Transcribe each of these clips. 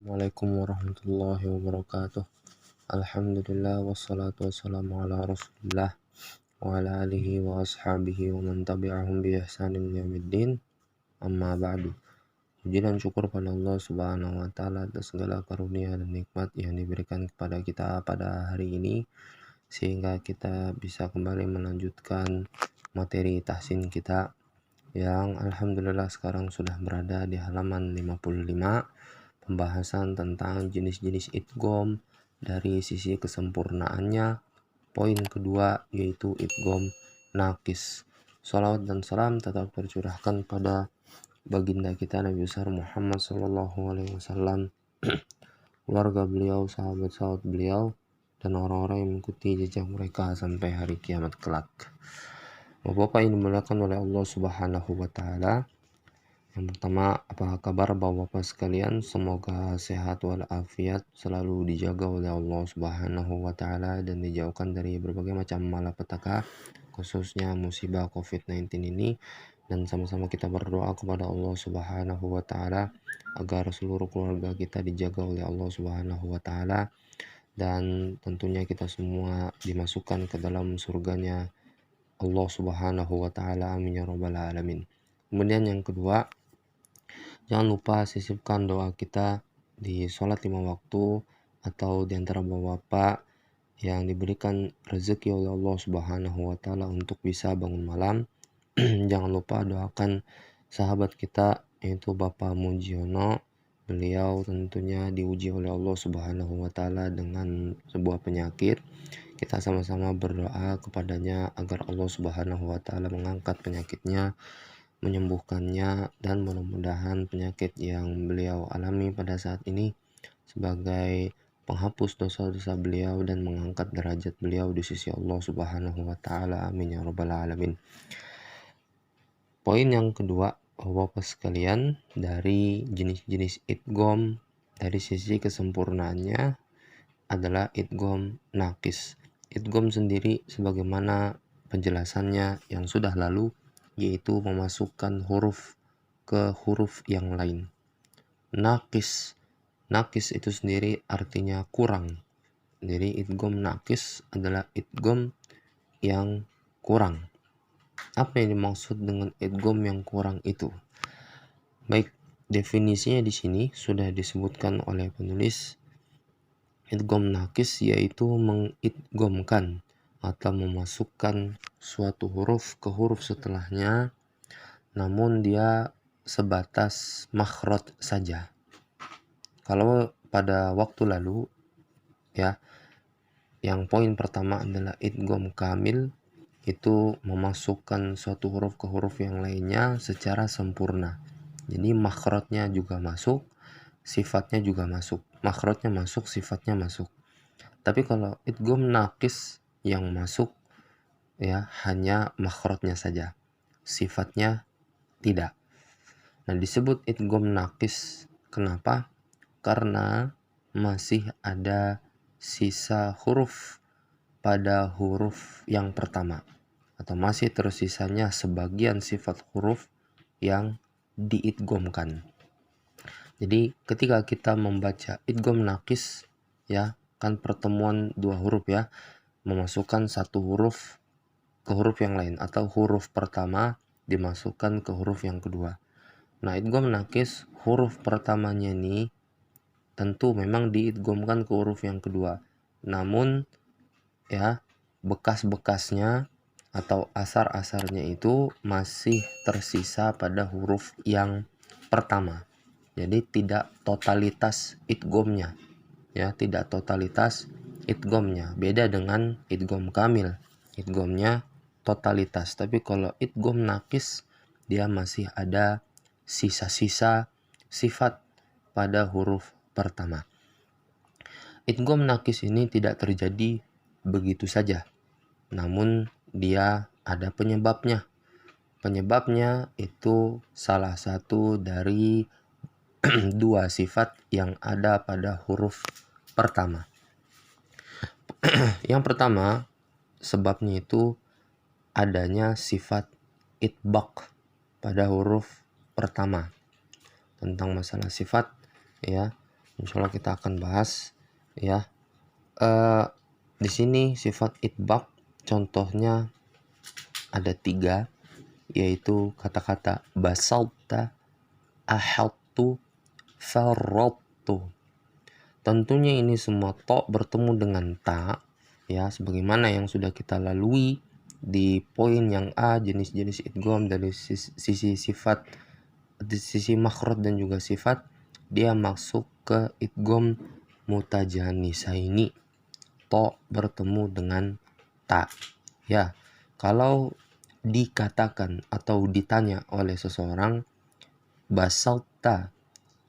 Assalamualaikum warahmatullahi wabarakatuh. Alhamdulillah wassalatu wassalamu ala rasulillah wa ala alihi wa ashabihi wa man tabi'ahum bi ihsanin yaumiddin. Amma ba'du. Puji dan syukur pada Allah Subhanahu wa taala atas segala karunia dan nikmat yang diberikan kepada kita pada hari ini, sehingga kita bisa kembali melanjutkan materi tahsin kita yang alhamdulillah sekarang sudah berada di halaman 55, pembahasan tentang jenis-jenis idgham dari sisi kesempurnaannya. Poin kedua yaitu idgham naqis. Salawat dan salam tetap tercurahkan pada baginda kita Nabi besar Muhammad Sallallahu Alaihi Wasallam, keluarga beliau, sahabat-sahabat beliau, dan orang-orang yang mengikuti jejak mereka sampai hari kiamat kelak. Bapak-bapak yang dimuliakan oleh Allah Subhanahu wa taala, yang pertama, apa kabar bapak-bapak sekalian? Semoga sehat walafiat, selalu dijaga oleh Allah Subhanahu wa taala dan dijauhkan dari berbagai macam malapetaka, khususnya musibah COVID-19 ini. Dan sama-sama kita berdoa kepada Allah Subhanahu wa taala agar seluruh keluarga kita dijaga oleh Allah Subhanahu wa taala, dan tentunya kita semua dimasukkan ke dalam surganya Allah Subhanahu wa taala. Amin ya rabbal alamin. Kemudian yang kedua, jangan lupa sisipkan doa kita di sholat 5 waktu atau di antara bapak-bapak yang diberikan rezeki oleh Allah Subhanahu wa taala untuk bisa bangun malam. Jangan lupa doakan sahabat kita yaitu Bapak Mujiono. Beliau tentunya diuji oleh Allah Subhanahu wa taala dengan sebuah penyakit. Kita sama-sama berdoa kepadanya agar Allah Subhanahu wa taala mengangkat penyakitnya, menyembuhkannya, dan mudah-mudahan penyakit yang beliau alami pada saat ini sebagai penghapus dosa-dosa beliau dan mengangkat derajat beliau di sisi Allah Subhanahu wa taala. Amin ya rabbal alamin. Poin yang kedua, bapak sekalian, dari jenis-jenis idgham dari sisi kesempurnaannya adalah idgham naqis. Idgham sendiri sebagaimana penjelasannya yang sudah lalu, yaitu memasukkan huruf ke huruf yang lain. Naqis itu sendiri artinya kurang. Jadi idgham naqis adalah idgham yang kurang. Apa yang dimaksud dengan idgham yang kurang itu? Baik, definisinya di sini sudah disebutkan oleh penulis. Idgham naqis yaitu mengidghamkan atau memasukkan suatu huruf ke huruf setelahnya, namun dia sebatas makhraj saja. Kalau pada waktu lalu ya, yang poin pertama adalah idgham kamil, itu memasukkan suatu huruf ke huruf yang lainnya secara sempurna. Jadi makhrajnya juga masuk, sifatnya juga masuk. Makhrajnya masuk, sifatnya masuk. Tapi kalau idgham naqis yang masuk ya hanya makhrajnya saja, sifatnya tidak. Nah, disebut idgham naqis. Kenapa? Karena masih ada sisa huruf pada huruf yang pertama, atau masih tersisanya sebagian sifat huruf yang diidghamkan. Jadi ketika kita membaca idgham naqis ya, kan pertemuan dua huruf ya, memasukkan satu huruf ke huruf yang lain, atau huruf pertama dimasukkan ke huruf yang kedua. Nah, idgham naqis huruf pertamanya ini tentu memang diidghamkan ke huruf yang kedua, namun ya bekas-bekasnya atau asar-asarnya itu masih tersisa pada huruf yang pertama. Jadi tidak totalitas idghamnya ya, tidak totalitas idghamnya. Beda dengan idgham kamil, idghamnya totalitas. Tapi kalau idgham naqis, dia masih ada sisa-sisa sifat pada huruf pertama. Idgham naqis ini tidak terjadi begitu saja, namun dia ada penyebabnya. Penyebabnya itu salah satu dari dua sifat yang ada pada huruf pertama. Yang pertama, sebabnya itu adanya sifat itbaq pada huruf pertama. Tentang masalah sifat ya, Insya Allah kita akan bahas ya. Di sini sifat itbaq contohnya ada 3, yaitu kata-kata basalta, ahadtu, farradtu. Tentunya ini semua to bertemu dengan ta ya, sebagaimana yang sudah kita lalui di poin yang A, jenis-jenis idgham dari sisi sifat, di sisi makhraj dan juga sifat, dia masuk ke idgham mutajanisaini, to bertemu dengan ta ya. Kalau dikatakan atau ditanya oleh seseorang basalta,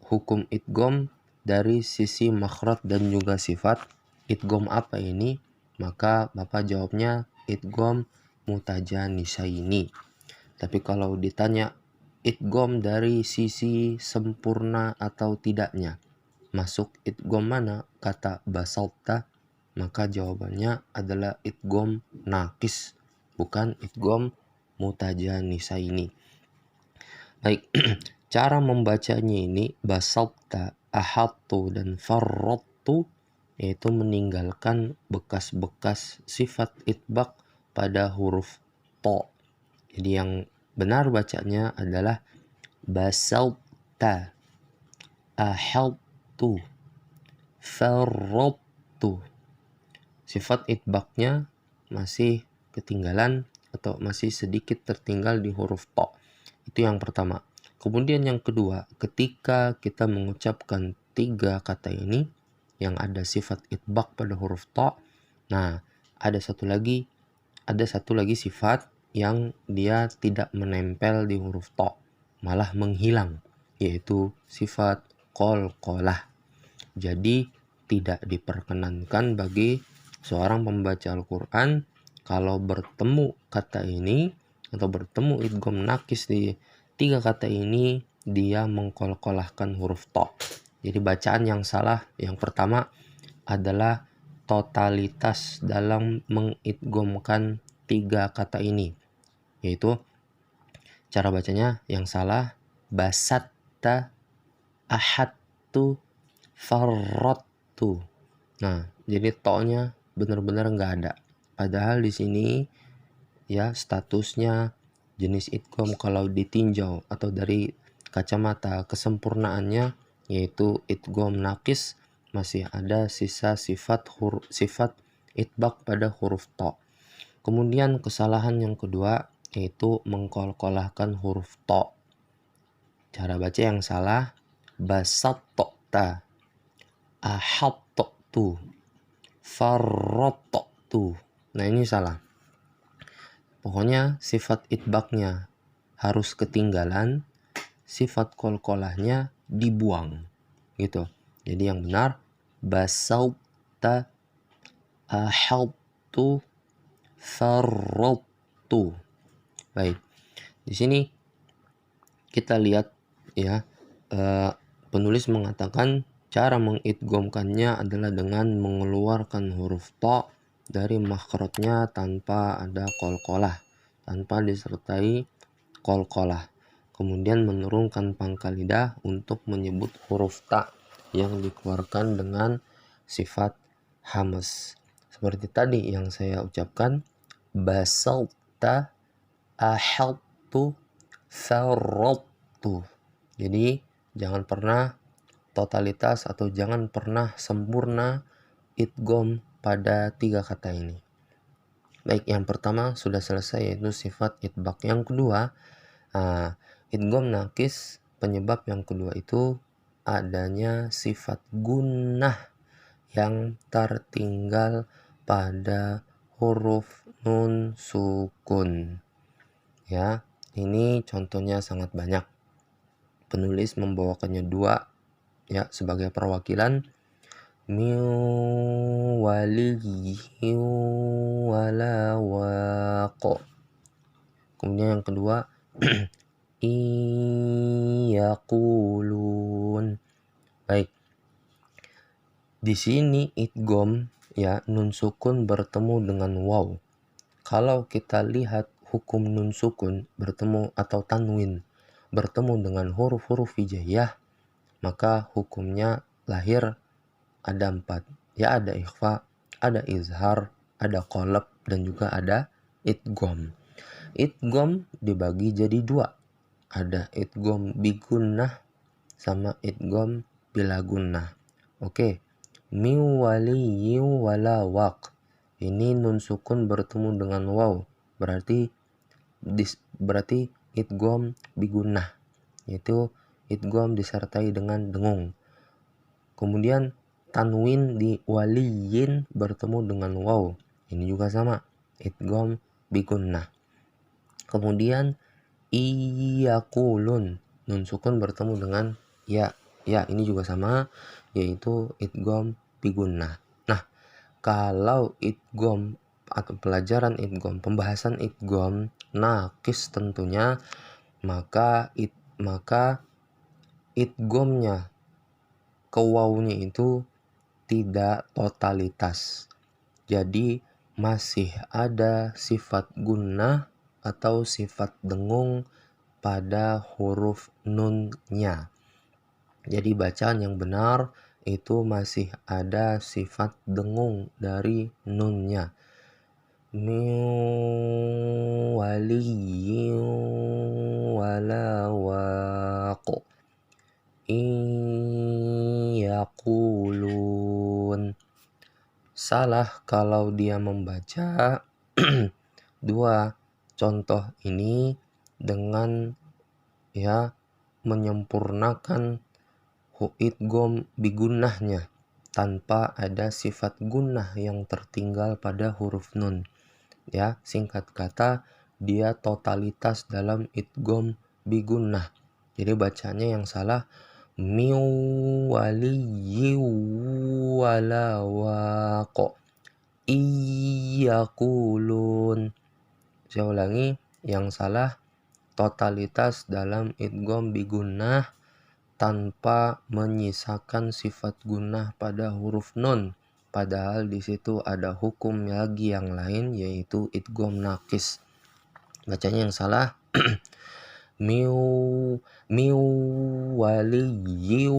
hukum idgham dari sisi makhraj dan juga sifat, idgham apa ini? Maka Bapak jawabnya idgham mutajanisaini. Tapi kalau ditanya idgham dari sisi sempurna atau tidaknya, masuk idgham mana kata basalta, maka jawabannya adalah idgham naqis, bukan idgham mutajanisaini. Baik, cara membacanya ini basalta, ahadtu, dan farradtu, yaitu meninggalkan bekas-bekas sifat itbaq pada huruf to. Jadi yang benar bacanya adalah basalta, ahadtu, farradtu. Sifat itbaqnya masih ketinggalan atau masih sedikit tertinggal di huruf to. Itu yang pertama. Kemudian yang kedua, ketika kita mengucapkan 3 kata ini yang ada sifat itbaq pada huruf to, nah ada satu lagi sifat yang dia tidak menempel di huruf to, malah menghilang, yaitu sifat qalqalah. Jadi tidak diperkenankan bagi seorang pembaca Al-Quran kalau bertemu kata ini atau bertemu idgham naqis di 3 kata ini, dia mengkolkolahkan huruf to. Jadi bacaan yang salah yang pertama adalah totalitas dalam mengidghamkan 3 kata ini, yaitu cara bacanya yang salah basatta, ahadtu, farradtu. Nah, jadi to-nya benar-benar nggak ada. Padahal di sini ya statusnya jenis idgham kalau ditinjau atau dari kacamata kesempurnaannya, yaitu idgham naqis, masih ada sisa sifat itbaq pada huruf to. Kemudian kesalahan yang kedua yaitu mengkolkolahkan huruf to. Cara baca yang salah basatta, ahadtu, farradtu. Nah ini salah. Pokoknya sifat itbaqnya harus ketinggalan, sifat kolkolahnya dibuang gitu. Jadi yang benar basalta, ahadtu, farradtu. Baik. Di sini kita lihat ya, penulis mengatakan cara mengidghamkannya adalah dengan mengeluarkan huruf to dari makhrajnya tanpa ada qalqalah, tanpa disertai qalqalah. Kemudian menurunkan pangkal lidah untuk menyebut huruf ta yang dikeluarkan dengan sifat hamas. Seperti tadi yang saya ucapkan, basalta, ahadtu, farradtu. Jadi jangan pernah totalitas atau jangan pernah sempurna idgham pada 3 kata ini. Baik, yang pertama sudah selesai, yaitu sifat itbaq. Yang kedua, idgham naqis, penyebab yang kedua itu adanya sifat gunnah yang tertinggal pada huruf nun sukun. Ya, ini contohnya sangat banyak. Penulis membawakannya 2 ya sebagai perwakilan. Min waliyyin wala waq. Kemudian yang kedua yaqulun. Baik. Di sini idgham ya nun sukun bertemu dengan waw. Kalau kita lihat hukum nun sukun bertemu atau tanwin bertemu dengan huruf-huruf hijaiyah, maka hukumnya lahir ada 4. Ya, ada ikhfa, ada izhar, ada qalab, dan juga ada idgham. Idgham dibagi jadi 2. Ada idgham bigunnah sama idgham bila gunnah. Oke. Min waliyyin wala waq. Ini nun sukun bertemu dengan waw. Berarti idgham bigunnah, yaitu idgham disertai dengan dengung. Kemudian tanwin di waliyin bertemu dengan waw. Ini juga sama, idgham bigunnah. Kemudian iyaqulun, nun sukun bertemu dengan ya. Ya, ini juga sama, yaitu idgham bigunnah. Nah, kalau idgham atau pelajaran idgham, pembahasan idgham naqis tentunya, maka idghamnya ke wawnya itu tidak totalitas. Jadi masih ada sifat gunnah atau sifat dengung pada huruf nunnya. Jadi bacaan yang benar itu masih ada sifat dengung dari nunnya. Min waliyyin wala waq. Yaqulun. Salah kalau dia membaca dua contoh ini dengan menyempurnakan idgham bigunnahnya tanpa ada sifat gunnah yang tertinggal pada huruf nun. Ya, singkat kata, dia totalitas dalam idgham bigunnah. Jadi bacanya yang salah min waliyyin wala waq iyaqulun. Saya ulangi, yang salah totalitas dalam idgham bigunnah tanpa menyisakan sifat gunnah pada huruf nun. Padahal di situ ada hukum lagi yang lain, yaitu idgham naqis. Bacanya yang salah miu waliyyin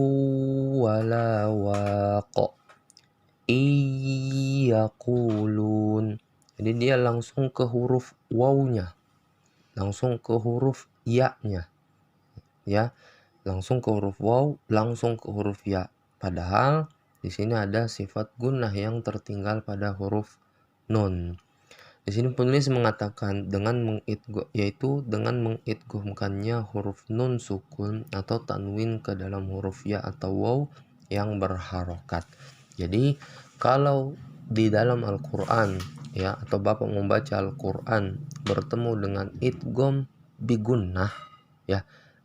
wala waq iyaqulun. Jadi dia langsung ke huruf wawnya, langsung ke huruf ya-nya. Ya, langsung ke huruf waw, langsung ke huruf ya. Padahal di sini ada sifat gunnah yang tertinggal pada huruf nun. Di sini penulis mengatakan dengan mengidghamkannya huruf nun sukun atau tanwin ke dalam huruf ya atau waw yang berharokat. Jadi kalau di dalam Al-Quran atau Bapak membaca Al-Quran bertemu dengan idgham bigunnah,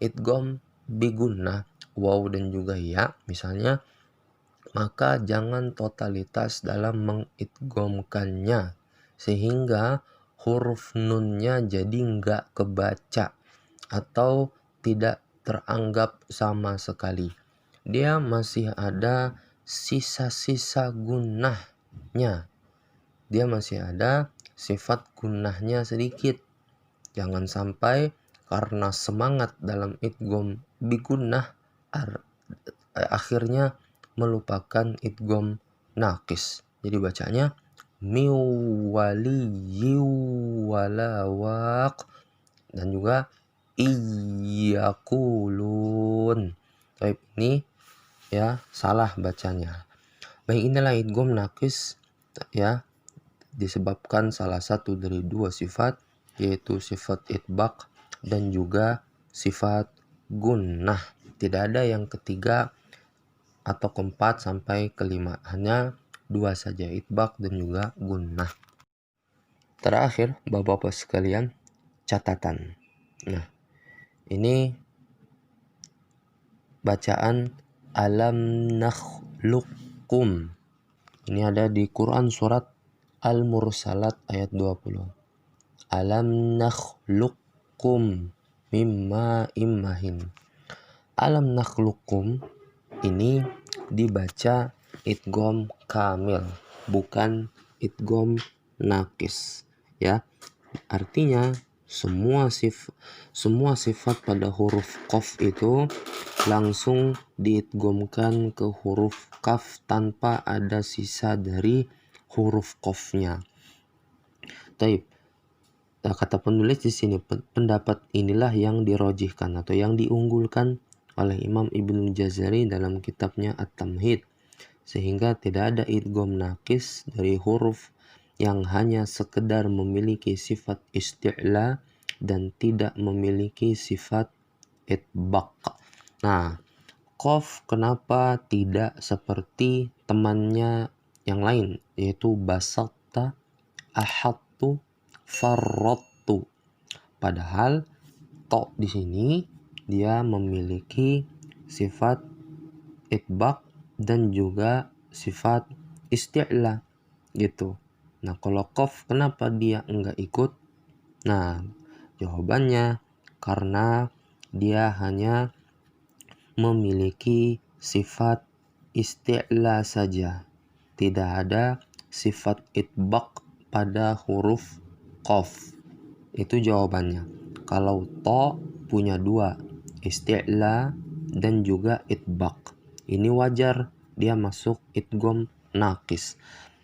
idgham bigunnah waw dan juga ya misalnya, maka jangan totalitas dalam mengidghamkannya sehingga huruf nunnya jadi nggak kebaca atau tidak teranggap sama sekali. Dia masih ada sisa-sisa gunnahnya, dia masih ada sifat gunnahnya sedikit. Jangan sampai karena semangat dalam idgham bigunnah akhirnya melupakan idgham naqis. Jadi bacanya min waliyyin wala waq dan juga iyaqulun. Baik, ini salah bacanya. Baik, inilah idgham naqis disebabkan salah satu dari dua sifat, yaitu sifat itbaq dan juga sifat gunnah. Tidak ada yang ketiga atau keempat sampai kelima, hanya dua saja, itbaq dan juga gunnah. Terakhir, Bapak-bapak sekalian, catatan. Nah, ini bacaan alam nakhluqkum. Ini ada di Quran surat Al-Mursalat ayat 20. Alam nakhluqkum mimma immahin. Alam nakhluqkum ini dibaca idgham kamil, bukan idgham naqis. Artinya semua sifat pada huruf qaf itu langsung diidghamkan ke huruf kaf tanpa ada sisa dari huruf qafnya. Taib. Nah, kata penulis di sini, pendapat inilah yang dirojihkan atau yang diunggulkan oleh Imam Ibnu Jazari dalam kitabnya At-Tamhid, sehingga tidak ada idgham nakis dari huruf yang hanya sekedar memiliki sifat isti'la dan tidak memiliki sifat itbaq. Nah, qaf kenapa tidak seperti temannya yang lain, yaitu basatta, ahattu, farrattu. Padahal to di sini dia memiliki sifat itbaq dan juga sifat isti'la gitu. Nah, kalau qaf kenapa dia enggak ikut? Nah, jawabannya karena dia hanya memiliki sifat isti'la saja. Tidak ada sifat itbaq pada huruf qaf. Itu jawabannya. Kalau to punya dua, isti'la dan juga itbaq. Ini wajar dia masuk idgham nakis.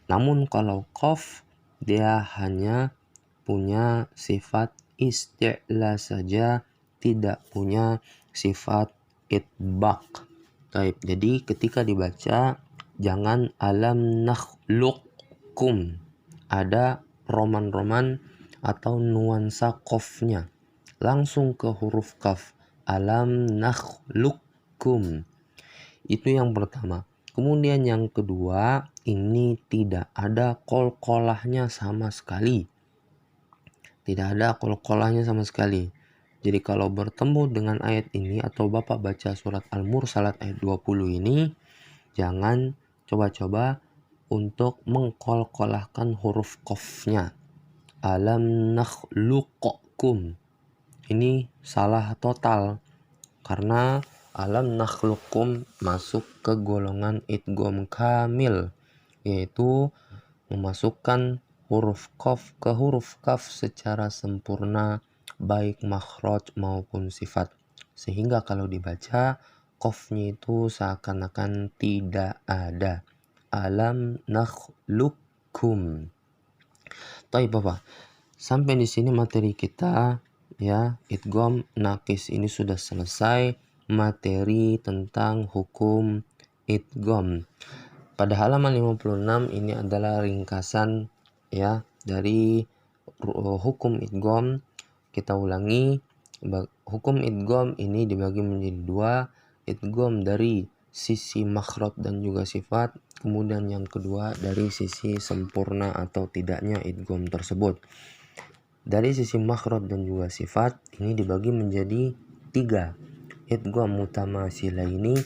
Namun kalau qaf dia hanya punya sifat isti'la saja, tidak punya sifat itbaq. Baik, jadi ketika dibaca jangan alam nakhluqkum. Ada roman-roman atau nuansa qafnya. Langsung ke huruf kaf. Alam nakhluqkum. Itu yang pertama. Kemudian yang kedua, ini tidak ada qalqalahnya sama sekali. Tidak ada qalqalahnya sama sekali. Jadi kalau bertemu dengan ayat ini atau Bapak baca surat Al-Mursalat ayat 20 ini, jangan coba-coba untuk mengqalqalahkan huruf qafnya. Alam nakhluqkum. Ini salah total karena alam nakhluqkum masuk ke golongan idgham kamil, yaitu memasukkan huruf qaf ke huruf kaf secara sempurna baik makhraj maupun sifat, sehingga kalau dibaca qafnya itu seakan-akan tidak ada. Alam nakhluqkum. Baik Bapak, sampai di sini materi kita ya, idgham nakis ini sudah selesai materi tentang hukum idgham. Pada halaman 56 ini adalah ringkasan ya dari hukum idgham. Kita ulangi, hukum idgham ini dibagi menjadi dua, idgham dari sisi makhraj dan juga sifat, kemudian yang kedua dari sisi sempurna atau tidaknya idgham tersebut. Dari sisi makhraj dan juga sifat ini dibagi menjadi tiga, idgham mutamathilaini,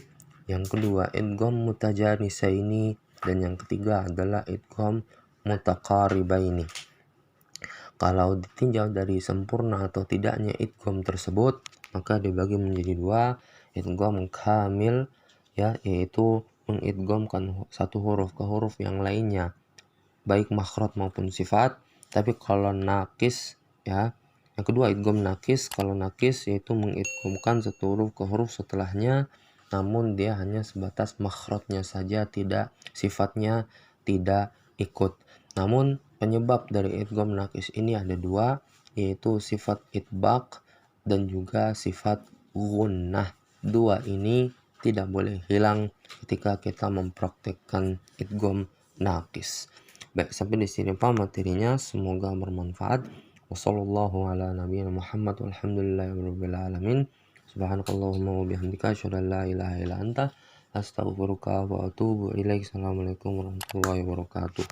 yang kedua idgham mutajanisaini, dan yang ketiga adalah idgham mutaqaribaini. Kalau ditinjau dari sempurna atau tidaknya idgham tersebut, maka dibagi menjadi dua, idgham kamil ya, yaitu mengidghamkan satu huruf ke huruf yang lainnya baik makhraj maupun sifat. Tapi kalau nakis ya, yang kedua idgham nakis. Kalau nakis yaitu mengidghamkan satu huruf ke huruf setelahnya, namun dia hanya sebatas makhrajnya saja, tidak sifatnya tidak ikut. Namun penyebab dari idgham nakis ini ada dua, yaitu sifat itbaq dan juga sifat gunnah. Dua ini tidak boleh hilang ketika kita mempraktekkan idgham nakis. Baik, sampai di sini Pak materinya, semoga bermanfaat. Wassallallahu ala nabiyina Muhammad walhamdulillahirabbil alamin. Subhanakallahumma wa bihamdika asyhadu an la ilaha illa anta astaghfiruka wa atubu ilaik. Assalamualaikum warahmatullahi wabarakatuh.